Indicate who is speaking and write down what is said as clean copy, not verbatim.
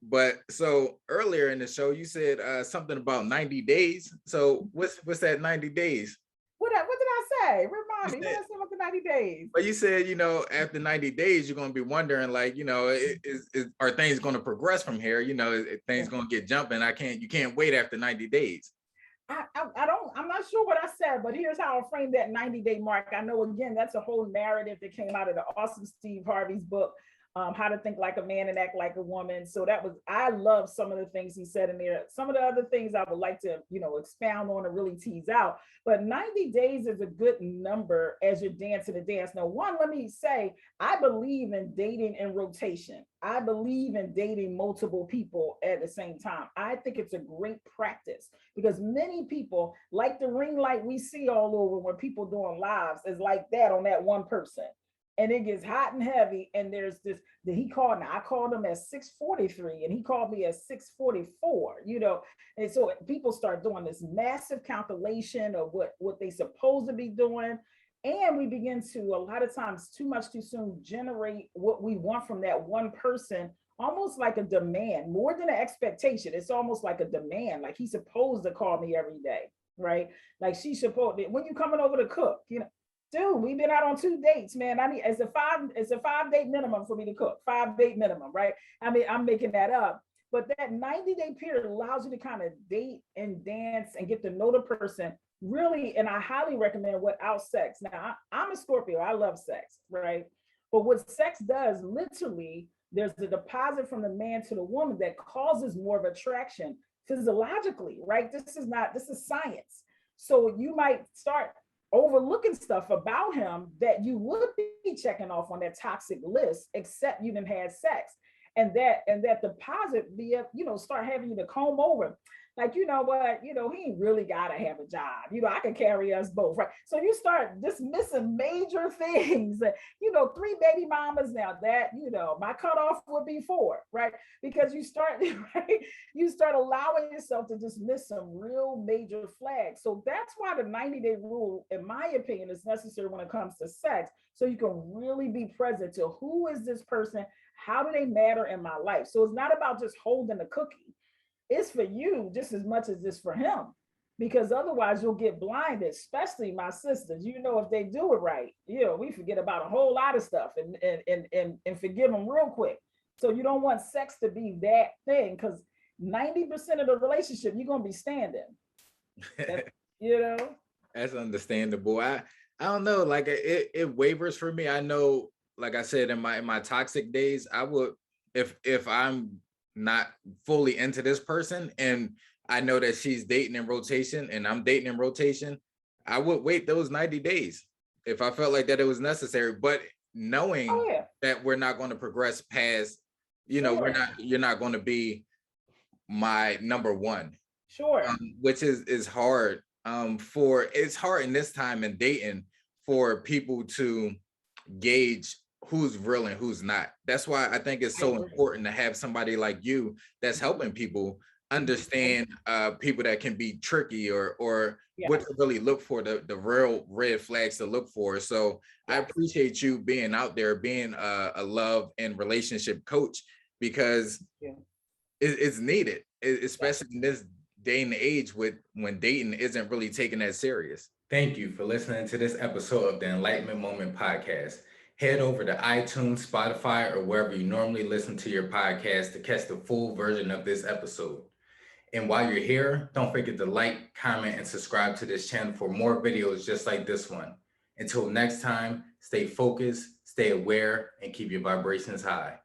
Speaker 1: But so earlier in the show, you said something about 90 days. So what's that 90 days?
Speaker 2: What did I say? Remind
Speaker 1: You
Speaker 2: me. What
Speaker 1: said,
Speaker 2: did I say about the 90 days?
Speaker 1: but you said, after 90 days, you're going to be wondering, like, are things going to progress from here? Is things going to get jumping? You can't wait after 90 days.
Speaker 2: I'm not sure what I said, but here's how I'll frame that 90-day mark. I know, again, that's a whole narrative that came out of the awesome Steve Harvey's book, How to Think Like a Man and Act Like a Woman. So I love some of the things he said in there. Some of the other things I would like to, expound on and really tease out. But 90 days is a good number as you're dancing the dance. Now, let me say, I believe in dating in rotation. I believe in dating multiple people at the same time. I think it's a great practice because many people, like the ring light we see all over when people doing lives, is like that on that one person. And it gets hot and heavy. And there's this that I called him at 6:43 and he called me at 6:44, And so people start doing this massive calculation of what they supposed to be doing. And we begin to, a lot of times, too much too soon, generate what we want from that one person, almost like a demand, more than an expectation. It's almost like a demand, like he's supposed to call me every day, right? Like she's supposed to, when you coming over to cook, dude, we've been out on 2 dates, man. I mean, it's a 5-date minimum for me to cook, 5-date minimum, right? I mean, I'm making that up. But that 90-day period allows you to kind of date and dance and get to know the person really. And I highly recommend without sex. Now, I'm a Scorpio. I love sex, right? But what sex does, literally, there's a deposit from the man to the woman that causes more of attraction physiologically, right? This is science. So you might start overlooking stuff about him that you would be checking off on that toxic list, except you didn't have sex. And that deposit be start having you to comb over. Like, you know what, he ain't really gotta have a job. I can carry us both, right? So you start dismissing major things. 3 baby mamas now, that, my cutoff would be 4, right? Because you start, right? You start allowing yourself to dismiss some real major flags. So that's why the 90-day rule, in my opinion, is necessary when it comes to sex. So you can really be present to who is this person? How do they matter in my life? So it's not about just holding the cookie. It's for you just as much as it's for him, because otherwise you'll get blinded, especially my sisters. If they do it right, we forget about a whole lot of stuff and forgive them real quick. So you don't want sex to be that thing, because 90% of the relationship you're gonna be standing.
Speaker 1: That's understandable. I don't know, like it wavers for me. I know, like I said, in my toxic days, I would, if I'm not fully into this person and I know that she's dating in rotation and I'm dating in rotation, I would wait those 90 days if I felt like that it was necessary. But knowing that we're not going to progress past, you're not going to be my number one.
Speaker 2: Sure.
Speaker 1: Which is hard. It's hard in this time in dating for people to gauge who's real and who's not. That's why I think it's so important to have somebody like you that's helping people understand people that can be tricky or what to really look for, the real red flags to look for. So I appreciate you being out there, being a love and relationship coach, because it's needed, especially in this day and age when dating isn't really taken that serious. Thank you for listening to this episode of the Enlightenment Moment Podcast. Head over to iTunes, Spotify, or wherever you normally listen to your podcast to catch the full version of this episode. And while you're here, don't forget to like, comment, and subscribe to this channel for more videos just like this one. Until next time, stay focused, stay aware, and keep your vibrations high.